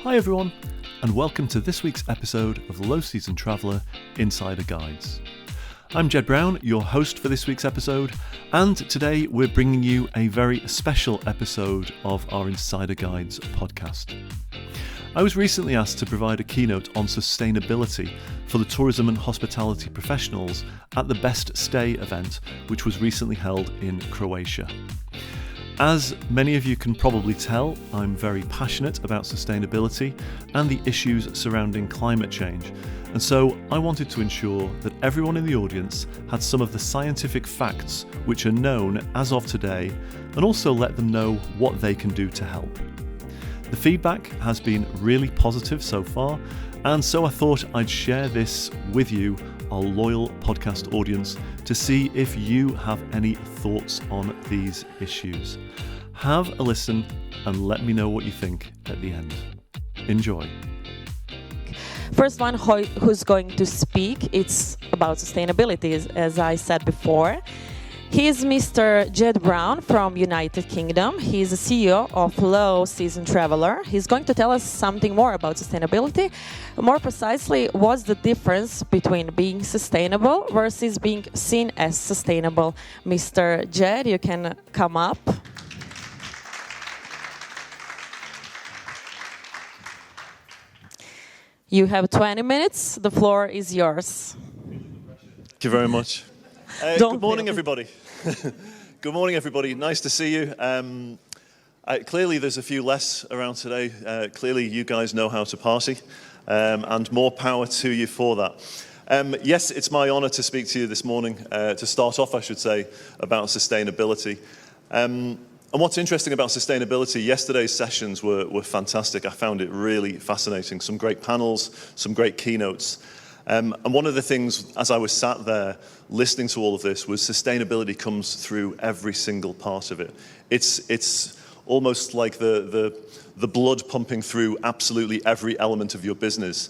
Hi everyone, and welcome to this week's episode of Low Season Traveller Insider Guides. I'm Jed Brown, your host for this week's episode, and today we're bringing you a very special episode of our Insider Guides podcast. I was recently asked to provide a keynote on sustainability for the tourism and hospitality professionals at the Best Stay event, which was recently held in Croatia. As many of you can probably tell, I'm very passionate about sustainability and the issues surrounding climate change, and so I wanted to ensure that everyone in the audience had some of the scientific facts which are known as of today, and also let them know what they can do to help. The feedback has been really positive so far, and so I thought I'd share this with you, our loyal podcast audience, to see if you have any thoughts on these issues. Have a listen and let me know what you think at the end. Enjoy. First one who's going to speak, it's about sustainability, as I said before. He is Mr. Jed Brown from United Kingdom. He's the CEO of Low Season Traveller. He's going to tell us something more about sustainability. More precisely, what's the difference between being sustainable versus being seen as sustainable? Mr. Jed, you can come up. You have 20 minutes. The floor is yours. Thank you very much. Good morning, everybody. Good morning, everybody. Nice to see you. Clearly, there's a few less around today. Clearly, you guys know how to party, and more power to you for that. Yes, it's my honor to speak to you this morning, to start off, I should say, about sustainability. And what's interesting about sustainability, yesterday's sessions were fantastic. I found it really fascinating. Some great panels, some great keynotes. And one of the things, as I was sat there listening to all of this, was sustainability comes through every single part of it. It's almost like the blood pumping through absolutely every element of your business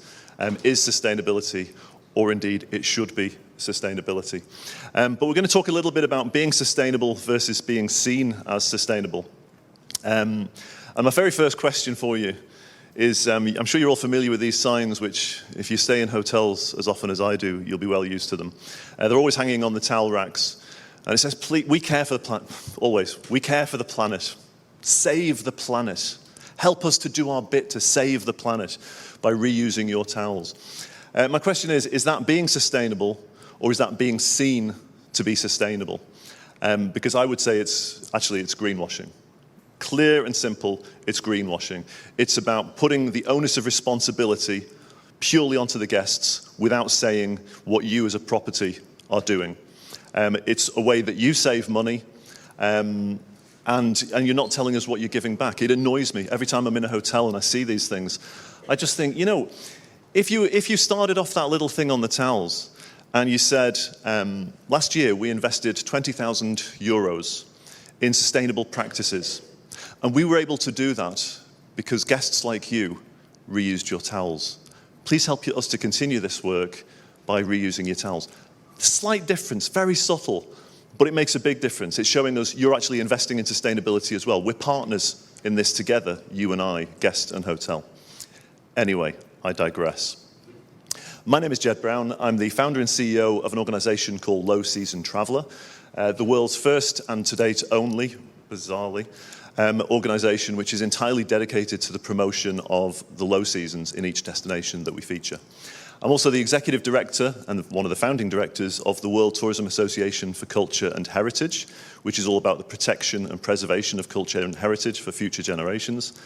is sustainability, or indeed it should be sustainability. But we're going to talk a little bit about being sustainable versus being seen as sustainable. And my very first question for you is, I'm sure you're all familiar with these signs, which if you stay in hotels as often as I do, you'll be well used to them. They're always hanging on the towel racks. And it says, please, we care for the planet, always, we care for the planet. Save the planet. Help us to do our bit to save the planet by reusing your towels. My question is that being sustainable, or is that being seen to be sustainable? Because I would say it's greenwashing. Clear and simple, it's greenwashing. It's about putting the onus of responsibility purely onto the guests without saying what you as a property are doing. It's a way that you save money, and you're not telling us what you're giving back. It annoys me. Every time I'm in a hotel and I see these things, I just think, if you started off that little thing on the towels and you said, last year we invested 20,000 euros in sustainable practices, and we were able to do that because guests like you reused your towels. Please help us to continue this work by reusing your towels. Slight difference, very subtle, but it makes a big difference. It's showing us you're actually investing in sustainability as well. We're partners in this together, you and I, guest and hotel. Anyway, I digress. My name is Jed Brown. I'm the founder and CEO of an organization called Low Season Traveller, the world's first and to date only, bizarrely, organization which is entirely dedicated to the promotion of the low seasons in each destination that we feature. I'm also the executive director and one of the founding directors of the World Tourism Association for Culture and Heritage, which is all about the protection and preservation of culture and heritage for future generations.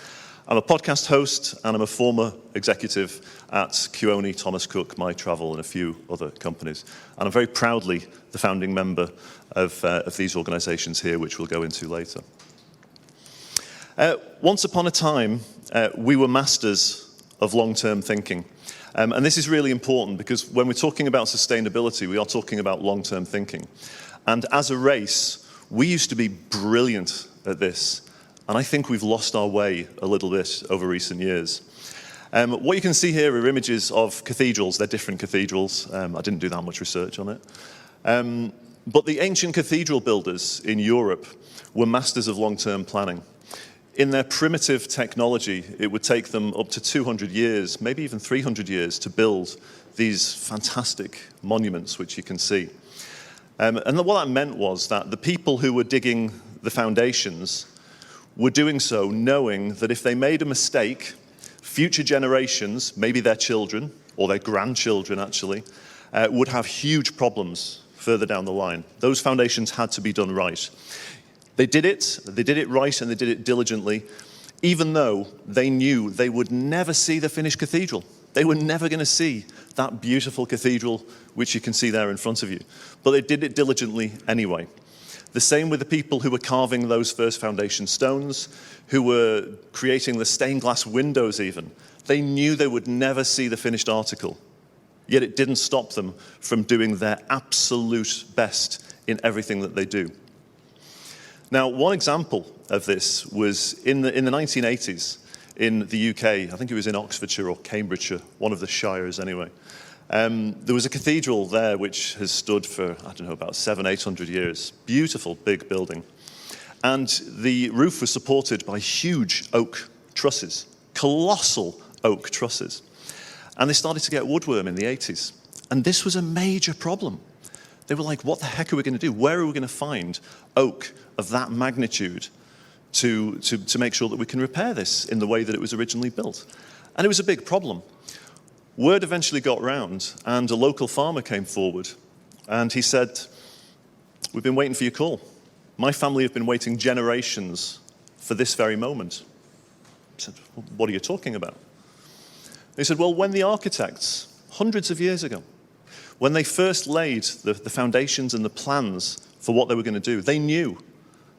I'm a podcast host, and I'm a former executive at Keone, Thomas Cook, My Travel, and a few other companies. And I'm very proudly the founding member of these organizations here, which we'll go into later. Once upon a time, we were masters of long-term thinking. And this is really important because when we're talking about sustainability, we are talking about long-term thinking. And as a race, we used to be brilliant at this. And I think we've lost our way a little bit over recent years. What you can see here are images of cathedrals. They're different cathedrals. I didn't do that much research on it. But the ancient cathedral builders in Europe were masters of long-term planning. in their primitive technology, it would take them up to 200 years, maybe even 300 years, to build these fantastic monuments, which you can see. And what that meant was that the people who were digging the foundations were doing so knowing that if they made a mistake, future generations, maybe their children, or their grandchildren actually, would have huge problems further down the line. Those foundations had to be done right. They did it right, and they did it diligently, even though they knew they would never see the finished cathedral. They were never going to see that beautiful cathedral, which you can see there in front of you. But they did it diligently anyway. The same with the people who were carving those first foundation stones, who were creating the stained glass windows even. They knew they would never see the finished article, yet it didn't stop them from doing their absolute best in everything that they do. Now, one example of this was in the 1980s in the UK. I think it was in Oxfordshire or Cambridgeshire, one of the shires anyway. There was a cathedral there which has stood for, I don't know, about 700-800 years. Beautiful, big building. And the roof was supported by huge oak trusses, colossal oak trusses. And they started to get woodworm in the 80s. And this was a major problem. They were like, what the heck are we going to do? Where are we going to find oak of that magnitude to make sure that we can repair this in the way that it was originally built? And it was a big problem. Word eventually got round, and a local farmer came forward, and he said, we've been waiting for your call. My family have been waiting generations for this very moment. I said, well, what are you talking about? He said, well, when the architects, hundreds of years ago, when they first laid the foundations and the plans for what they were going to do, they knew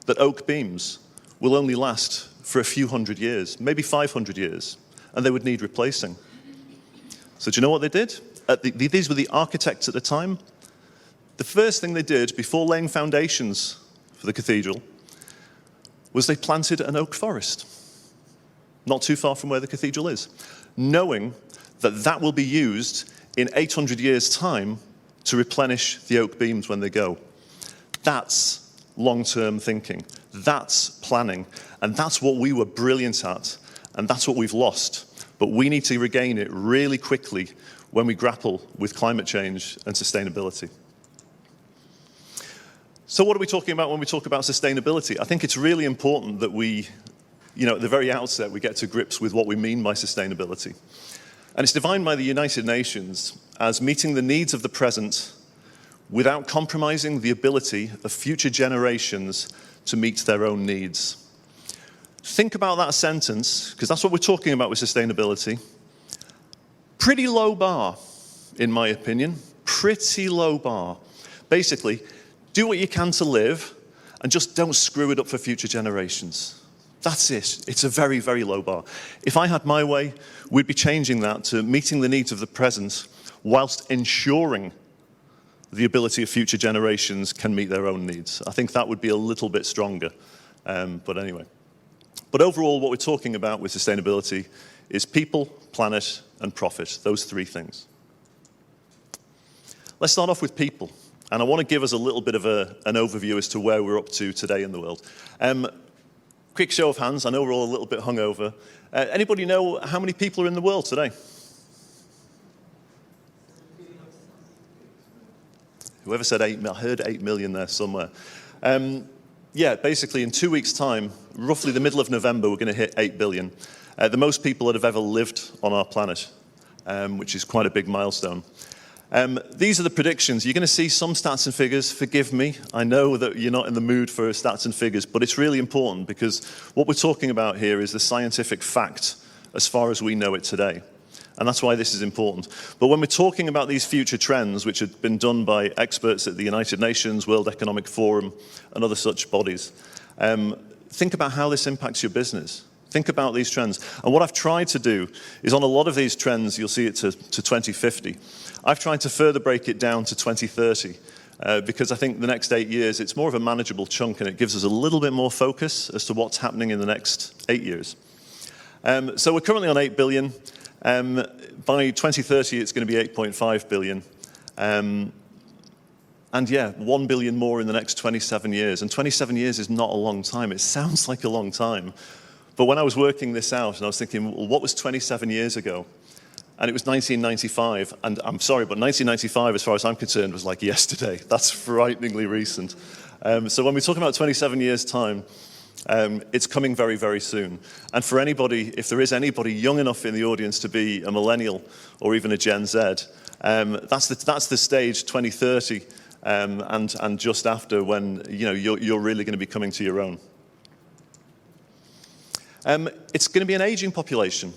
that oak beams will only last for a few hundred years, maybe 500 years, and they would need replacing. So do you know what they did? These were the architects at the time. The first thing they did before laying foundations for the cathedral was they planted an oak forest, not too far from where the cathedral is, knowing that that will be used in 800 years' time to replenish the oak beams when they go. That's long-term thinking. That's planning. And that's what we were brilliant at. And that's what we've lost. But we need to regain it really quickly when we grapple with climate change and sustainability. So what are we talking about when we talk about sustainability? I think it's really important that we, at the very outset, we get to grips with what we mean by sustainability. And it's defined by the United Nations as meeting the needs of the present without compromising the ability of future generations to meet their own needs. Think about that sentence, because that's what we're talking about with sustainability. Pretty low bar, in my opinion. Pretty low bar. Basically, do what you can to live, and just don't screw it up for future generations. That's it. It's a very, very low bar. If I had my way, we'd be changing that to meeting the needs of the present whilst ensuring the ability of future generations can meet their own needs. I think that would be a little bit stronger. But anyway. But overall, what we're talking about with sustainability is people, planet, and profit. Those three things. Let's start off with people. And I want to give us a little bit of an overview as to where we're up to today in the world. Quick show of hands. I know we're all a little bit hungover. Anybody know how many people are in the world today? Whoever said 8 million, I heard 8 million there somewhere. Yeah, basically in 2 weeks' time, roughly the middle of November, we're going to hit 8 billion. The most people that have ever lived on our planet, which is quite a big milestone. These are the predictions. You're going to see some stats and figures. Forgive me. I know that you're not in the mood for stats and figures, but it's really important because what we're talking about here is the scientific fact as far as we know it today. And that's why this is important. But when we're talking about these future trends, which have been done by experts at the United Nations, World Economic Forum, and other such bodies, think about how this impacts your business. Think about these trends. And what I've tried to do is on a lot of these trends, you'll see it to 2050. I've tried to further break it down to 2030 because I think the next 8 years, it's more of a manageable chunk and it gives us a little bit more focus as to what's happening in the next 8 years. So we're currently on 8 billion. By 2030, it's going to be 8.5 billion. And yeah, 1 billion more in the next 27 years. And 27 years is not a long time. It sounds like a long time. But when I was working this out, and I was thinking, well, what was 27 years ago? And it was 1995, and I'm sorry, but 1995, as far as I'm concerned, was like yesterday. That's frighteningly recent. So when we talk about 27 years' time, it's coming very, very soon. And for anybody, if there is anybody young enough in the audience to be a millennial or even a Gen Z, that's the stage 2030 and just after when you're really going to be coming to your own. It's going to be an aging population.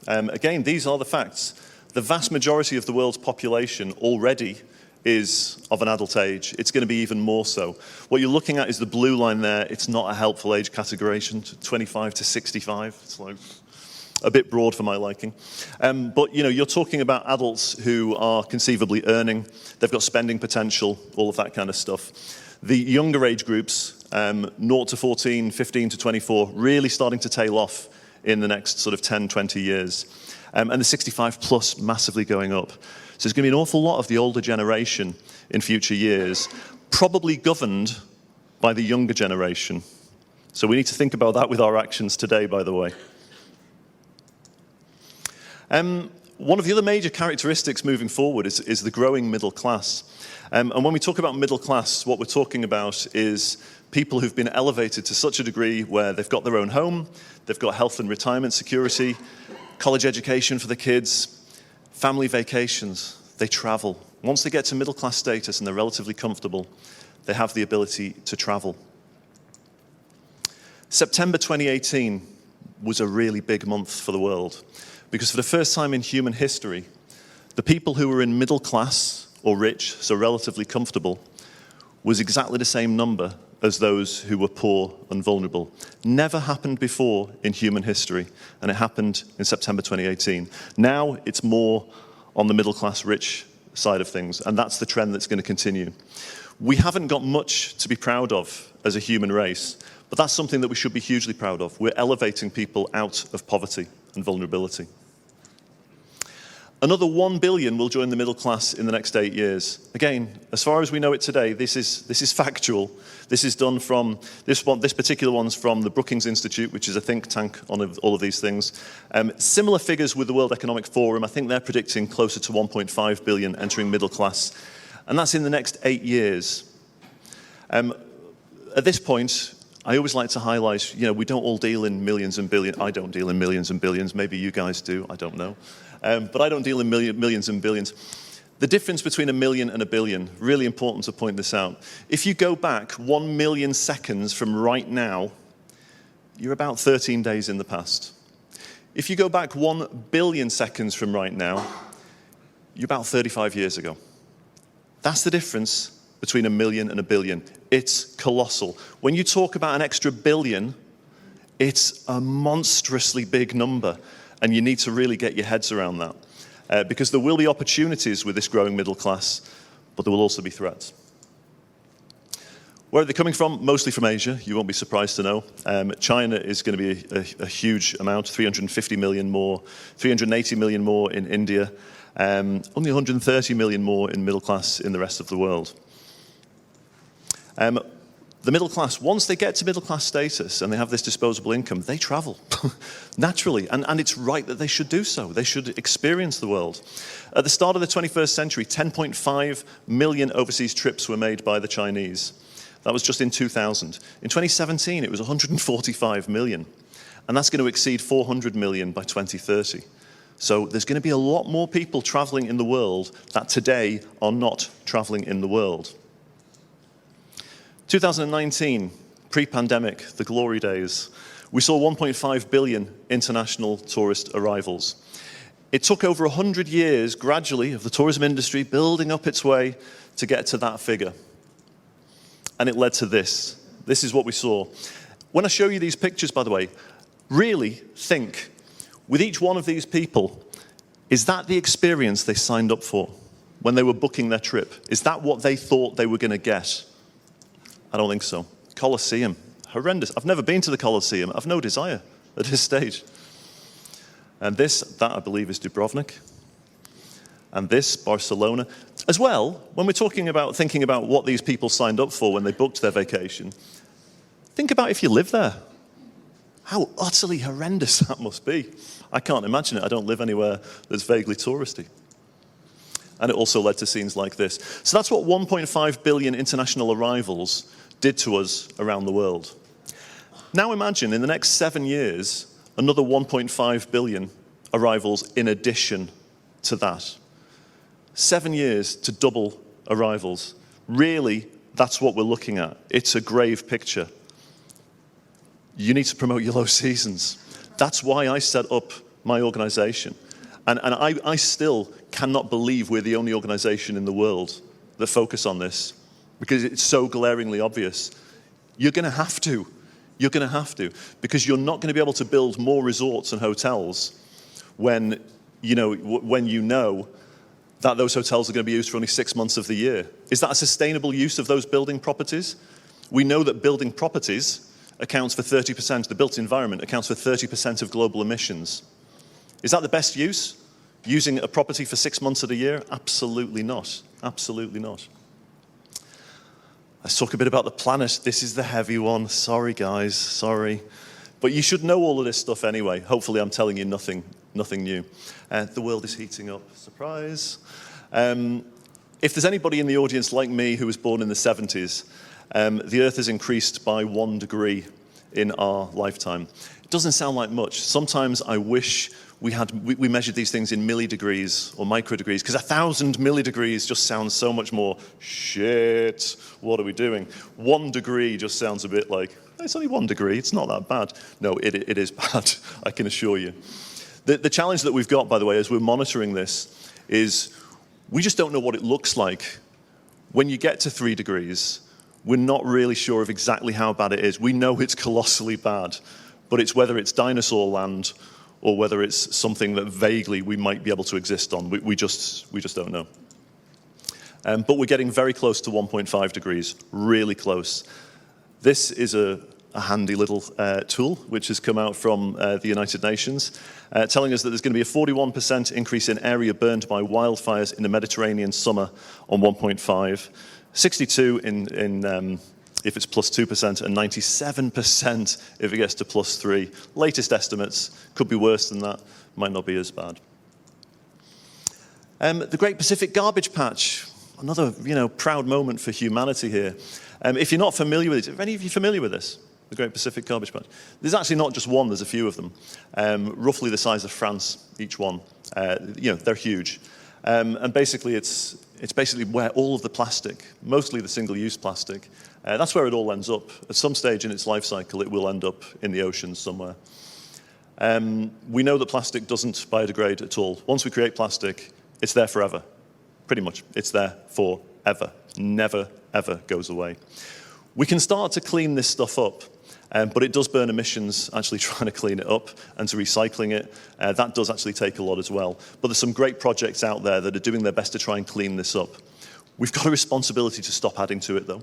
Again, these are the facts. The vast majority of the world's population already is of an adult age. It's going to be even more so. What you're looking at is the blue line there. It's not a helpful age categorization, 25 to 65. It's like a bit broad for my liking. But you're talking about adults who are conceivably earning. They've got spending potential, all of that kind of stuff. The younger age groups, 0 to 14, 15 to 24, really starting to tail off in the next sort of 10, 20 years. And the 65 plus massively going up. So there's going to be an awful lot of the older generation in future years, probably governed by the younger generation. So we need to think about that with our actions today, by the way. One of the other major characteristics moving forward is the growing middle class. And when we talk about middle class, what we're talking about is people who've been elevated to such a degree where they've got their own home, they've got health and retirement security, college education for the kids, family vacations, they travel. Once they get to middle class status and they're relatively comfortable, they have the ability to travel. September 2018 was a really big month for the world because for the first time in human history, the people who were in middle class or rich, so relatively comfortable, was exactly the same number as those who were poor and vulnerable. Never happened before in human history, and it happened in September 2018. Now it's more on the middle class rich side of things, and that's the trend that's going to continue. We haven't got much to be proud of as a human race, but that's something that we should be hugely proud of. We're elevating people out of poverty and vulnerability. Another 1 billion will join the middle class in the next 8 years. Again, as far as we know it today, this is factual. This is done from, this particular one's from the Brookings Institute, which is a think tank on all of these things. Similar figures with the World Economic Forum. I think they're predicting closer to 1.5 billion entering middle class. And that's in the next 8 years. At this point, I always like to highlight, we don't all deal in millions and billions. I don't deal in millions and billions. Maybe you guys do, I don't know. But I don't deal in millions and billions. The difference between a million and a billion, really important to point this out. If you go back 1 million seconds from right now, you're about 13 days in the past. If you go back 1 billion seconds from right now, you're about 35 years ago. That's the difference between a million and a billion. It's colossal. When you talk about an extra billion, it's a monstrously big number. And you need to really get your heads around that. Because there will be opportunities with this growing middle class, but there will also be threats. Where are they coming from? Mostly from Asia, you won't be surprised to know. China is going to be a huge amount, 350 million more, 380 million more in India, only 130 million more in middle class in the rest of the world. The middle class, once they get to middle class status and they have this disposable income, they travel naturally. And it's right that they should do so. They should experience the world. At the start of the 21st century, 10.5 million overseas trips were made by the Chinese. That was just in 2000. In 2017, it was 145 million. And that's going to exceed 400 million by 2030. So there's going to be a lot more people traveling in the world that today are not traveling in the world. 2019, pre-pandemic, the glory days, we saw 1.5 billion international tourist arrivals. It took over 100 years, gradually, of the tourism industry building up its way to get to that figure. And it led to this. This is what we saw. When I show you these pictures, by the way, really think, with each one of these people, is that the experience they signed up for when they were booking their trip? Is that what they thought they were going to get? I don't think so. Colosseum, horrendous. I've never been to the Colosseum. I've no desire at this stage. And that I believe is Dubrovnik. And this, Barcelona. As well, when we're thinking about what these people signed up for when they booked their vacation, think about if you live there. How utterly horrendous that must be. I can't imagine it. I don't live anywhere that's vaguely touristy. And it also led to scenes like this. So that's what 1.5 billion international arrivals did to us around the world. Now imagine in the next 7 years, another 1.5 billion arrivals in addition to that. 7 years to double arrivals. Really, that's what we're looking at. It's a grave picture. You need to promote your low seasons. That's why I set up my organization. And I still cannot believe we're the only organization in the world that focus on this, because it's so glaringly obvious. You're going to have to. You're going to have to, because you're not going to be able to build more resorts and hotels when you know that those hotels are going to be used for only 6 months of the year. Is that a sustainable use of those building properties? We know that building properties accounts for 30%, the built environment accounts for 30% of global emissions. Is that the best use? Using a property for 6 months of the year? Absolutely not. Absolutely not. Let's talk a bit about the planet. This is the heavy one. Sorry, guys. Sorry. But you should know all of this stuff anyway. Hopefully I'm telling you nothing new. The world is heating up. Surprise. If there's anybody in the audience like me who was born in the 70s, the Earth has increased by 1 degree in our lifetime. It doesn't sound like much. Sometimes I wish we measured these things in millidegrees or microdegrees, because 1,000 millidegrees just sounds so much more shit. What are we doing? 1 degree just sounds a bit like, it's only 1 degree, it's not that bad. No, it is bad, I can assure you. The challenge that we've got, by the way, as we're monitoring this, is we just don't know what it looks like. When you get to 3 degrees, we're not really sure of exactly how bad it is. We know it's colossally bad, but it's whether it's dinosaur land or whether it's something that vaguely we might be able to exist on. We just don't know. But we're getting very close to 1.5 degrees, really close. This is a handy little tool which has come out from the United Nations, telling us that there's going to be a 41% increase in area burned by wildfires in the Mediterranean summer on 1.5, 62 in if it's plus 2%, and 97% if it gets to plus 3. Latest estimates could be worse than that, might not be as bad. The Great Pacific Garbage Patch, another proud moment for humanity here. If you're not familiar with it, are any of you familiar with this? The Great Pacific Garbage Patch. There's actually not just one, there's a few of them. Roughly the size of France, each one. They're huge. And basically it's basically where all of the plastic, mostly the single-use plastic, that's where it all ends up. At some stage in its life cycle, it will end up in the oceans somewhere. We know that plastic doesn't biodegrade at all. Once we create plastic, it's there forever. Pretty much, it's there forever. Never, ever goes away. We can start to clean this stuff up, but it does burn emissions actually trying to clean it up and to recycling it. That does actually take a lot as well. But there's some great projects out there that are doing their best to try and clean this up. We've got a responsibility to stop adding to it, though.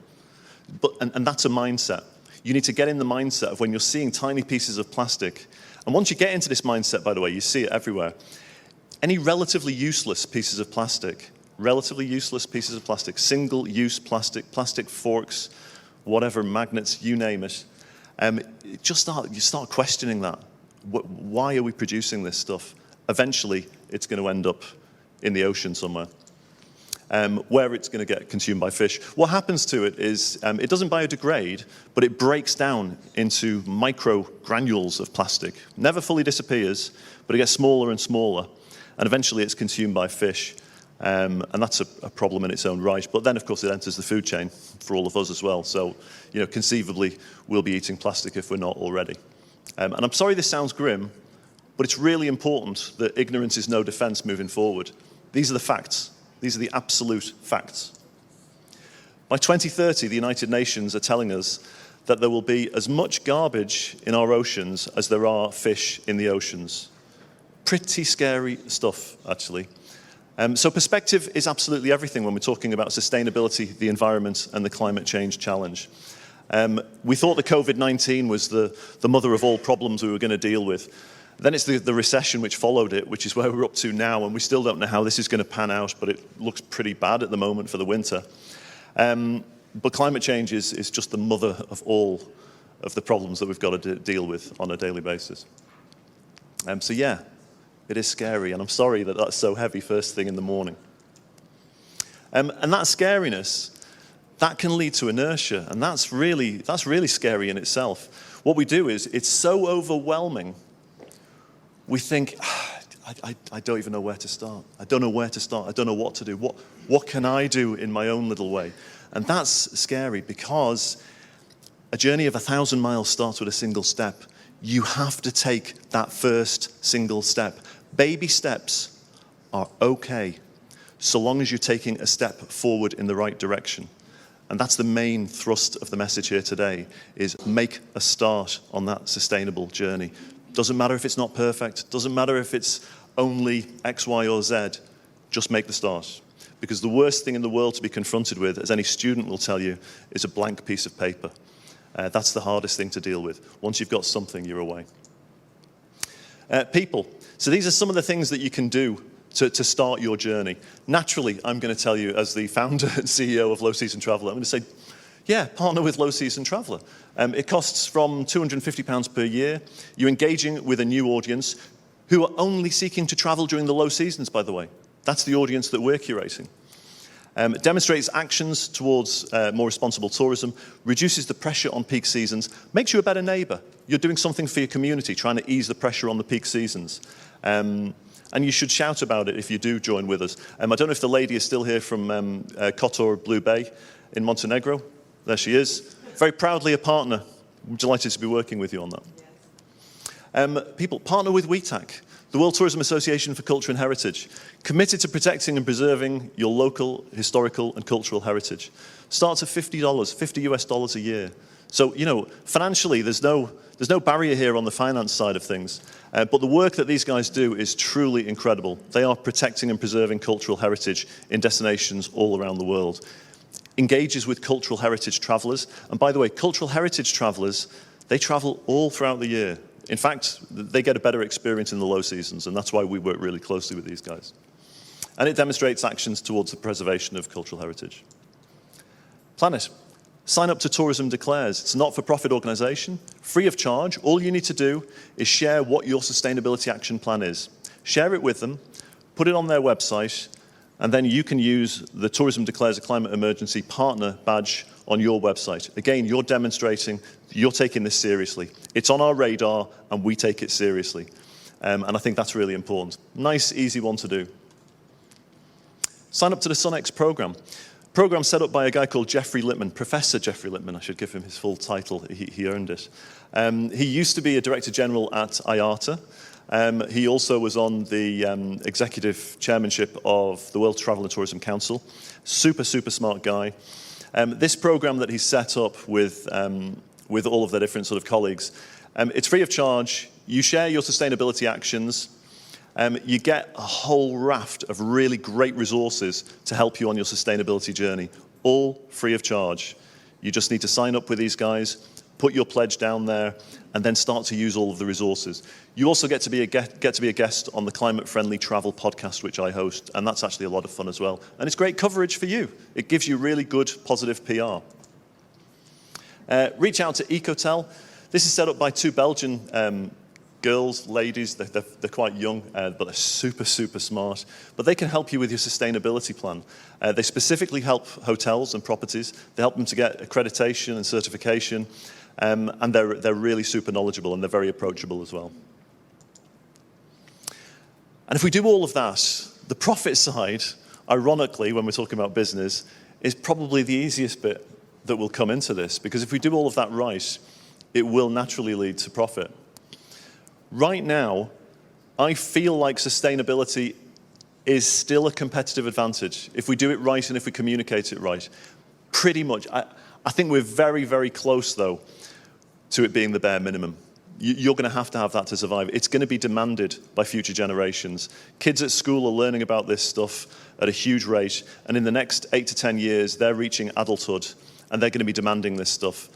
And that's a mindset. You need to get in the mindset of when you're seeing tiny pieces of plastic. And once you get into this mindset, by the way, you see it everywhere. Any relatively useless pieces of plastic, single-use plastic, plastic forks, whatever, magnets, you name it, you start questioning that. Why are we producing this stuff? Eventually, it's going to end up in the ocean somewhere, where it's going to get consumed by fish. What happens to it is it doesn't biodegrade, but it breaks down into micro granules of plastic. Never fully disappears, but it gets smaller and smaller, and eventually it's consumed by fish. And that's a problem in its own right. But then, of course, it enters the food chain for all of us as well. So, conceivably, we'll be eating plastic if we're not already. And I'm sorry this sounds grim, but it's really important that ignorance is no defense moving forward. These are the facts. These are the absolute facts. By 2030, the United Nations are telling us that there will be as much garbage in our oceans as there are fish in the oceans. Pretty scary stuff, actually. So perspective is absolutely everything when we're talking about sustainability, the environment, and the climate change challenge. We thought the COVID-19 was the mother of all problems we were going to deal with. Then it's the recession which followed it, which is where we're up to now, and we still don't know how this is going to pan out, but it looks pretty bad at the moment for the winter. But climate change is just the mother of all of the problems that we've got to deal with on a daily basis. So yeah, it is scary, and I'm sorry that that's so heavy first thing in the morning. And that scariness, that can lead to inertia, and that's really scary in itself. What we do is, it's so overwhelming, we think, I don't even know where to start. I don't know where to start. I don't know what to do. What can I do in my own little way? And that's scary, because a journey of 1,000 miles starts with a single step. You have to take that first single step. Baby steps are okay, so long as you're taking a step forward in the right direction. And that's the main thrust of the message here today, is make a start on that sustainable journey. Doesn't matter if it's not perfect, doesn't matter if it's only X, Y, or Z, just make the start. Because the worst thing in the world to be confronted with, as any student will tell you, is a blank piece of paper. That's the hardest thing to deal with. Once you've got something, you're away. People. So these are some of the things that you can do to start your journey. Naturally, I'm going to tell you, as the founder and CEO of Low Season Traveller, I'm going to say, yeah, partner with Low Season Traveller. It costs from £250 per year. You're engaging with a new audience who are only seeking to travel during the low seasons, by the way. That's the audience that we're curating. It demonstrates actions towards more responsible tourism, reduces the pressure on peak seasons, makes you a better neighbour. You're doing something for your community, trying to ease the pressure on the peak seasons. And you should shout about it if you do join with us. I don't know if the lady is still here from Kotor Blue Bay in Montenegro. There she is. Very proudly a partner. I'm delighted to be working with you on that. People, partner with WETAC, the World Tourism Association for Culture and Heritage, committed to protecting and preserving your local historical and cultural heritage. Starts at $50, $50 a year. So, you know, financially, there's no barrier here on the finance side of things. But the work that these guys do is truly incredible. They are protecting and preserving cultural heritage in destinations all around the world. Engages with cultural heritage travellers. And by the way, cultural heritage travellers, they travel all throughout the year. In fact, they get a better experience in the low seasons, and that's why we work really closely with these guys. And it demonstrates actions towards the preservation of cultural heritage. Planet. Sign up to Tourism Declares. It's a not-for-profit organisation, free of charge. All you need to do is share what your sustainability action plan is. Share it with them, put it on their website, and then you can use the Tourism Declares a Climate Emergency Partner badge on your website. Again, you're demonstrating you're taking this seriously. It's on our radar, and we take it seriously. And I think that's really important. Nice, easy one to do. Sign up to the SunX program. Program set up by a guy called Jeffrey Littman, Professor Jeffrey Littman. I should give him his full title. He earned it. He used to be a Director General at IATA. He also was on the executive chairmanship of the World Travel and Tourism Council. Super, super smart guy. This program that he set up with all of their different sort of colleagues, it's free of charge. You share your sustainability actions. You get a whole raft of really great resources to help you on your sustainability journey, all free of charge. You just need to sign up with these guys, put your pledge down there, and then start to use all of the resources. You also get to be a guest on the Climate Friendly Travel podcast, which I host, and that's actually a lot of fun as well. And it's great coverage for you. It gives you really good, positive PR. Reach out to Ecotel. This is set up by two Belgian girls, ladies. They're quite young, but they're super, super smart. But they can help you with your sustainability plan. They specifically help hotels and properties. They help them to get accreditation and certification. And they're really super knowledgeable, and they're very approachable as well. And if we do all of that, the profit side, ironically, when we're talking about business, is probably the easiest bit that will come into this. Because if we do all of that right, it will naturally lead to profit. Right now, I feel like sustainability is still a competitive advantage. If we do it right and if we communicate it right, pretty much. I think we're very, very close, though, to it being the bare minimum. You're going to have that to survive. It's going to be demanded by future generations. Kids at school are learning about this stuff at a huge rate, and in the next 8 to 10 years, they're reaching adulthood, and they're going to be demanding this stuff.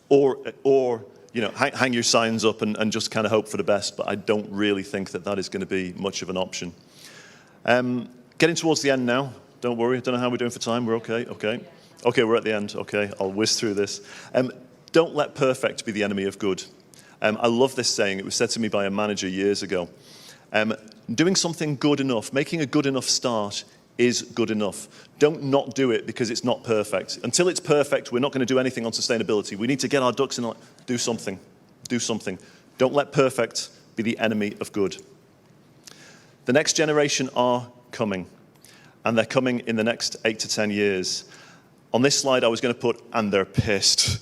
Or you know, hang your signs up and just kind of hope for the best, but I don't really think that is going to be much of an option. Getting towards the end now. Don't worry, I don't know how we're doing for time. We're okay. Okay, we're at the end. Okay, I'll whiz through this. Don't let perfect be the enemy of good. I love this saying. It was said to me by a manager years ago. Doing something good enough, making a good enough start is good enough. Don't not do it because it's not perfect. Until it's perfect, we're not going to do anything on sustainability. We need to get our ducks in a line. Do something. Do something. Don't let perfect be the enemy of good. The next generation are coming, and they're coming in the next 8 to 10 years. On this slide, I was going to put, and they're pissed.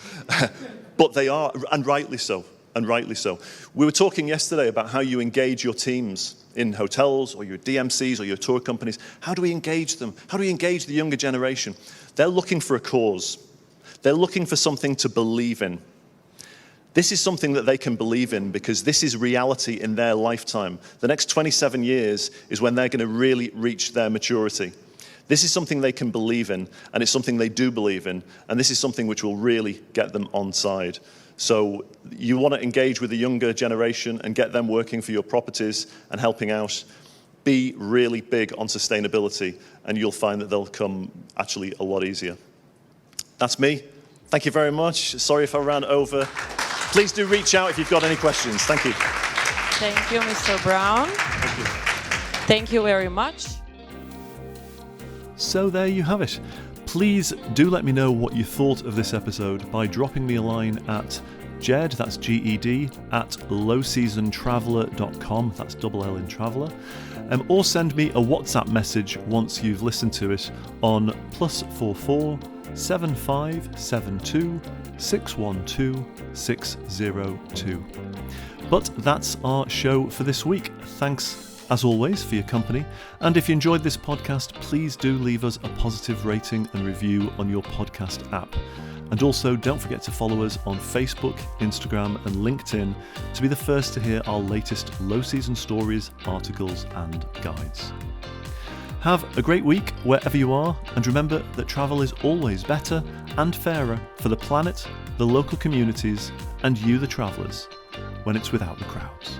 But they are, and rightly so, and rightly so. We were talking yesterday about how you engage your teams in hotels or your DMCs or your tour companies. How do we engage them? How do we engage the younger generation? They're looking for a cause. They're looking for something to believe in. This is something that they can believe in because this is reality in their lifetime. The next 27 years is when they're going to really reach their maturity. This is something they can believe in, and it's something they do believe in, and this is something which will really get them on side. So you want to engage with the younger generation and get them working for your properties and helping out. Be really big on sustainability, and you'll find that they'll come actually a lot easier. That's me. Thank you very much. Sorry if I ran over. Please do reach out if you've got any questions. Thank you. Thank you, Mr. Brown. Thank you. Thank you very much. So there you have it. Please do let me know what you thought of this episode by dropping me a line at Jed, that's G-E-D, at lowseasontraveller.com, that's double L in traveller, or send me a WhatsApp message once you've listened to it on +44 7572 612 602. But that's our show for this week. Thanks as always for your company, and if you enjoyed this podcast, please do leave us a positive rating and review on your podcast app. And also don't forget to follow us on Facebook, Instagram and LinkedIn to be the first to hear our latest low season stories, articles and guides. Have a great week wherever you are, and remember that travel is always better and fairer for the planet, the local communities and you the travellers when it's without the crowds.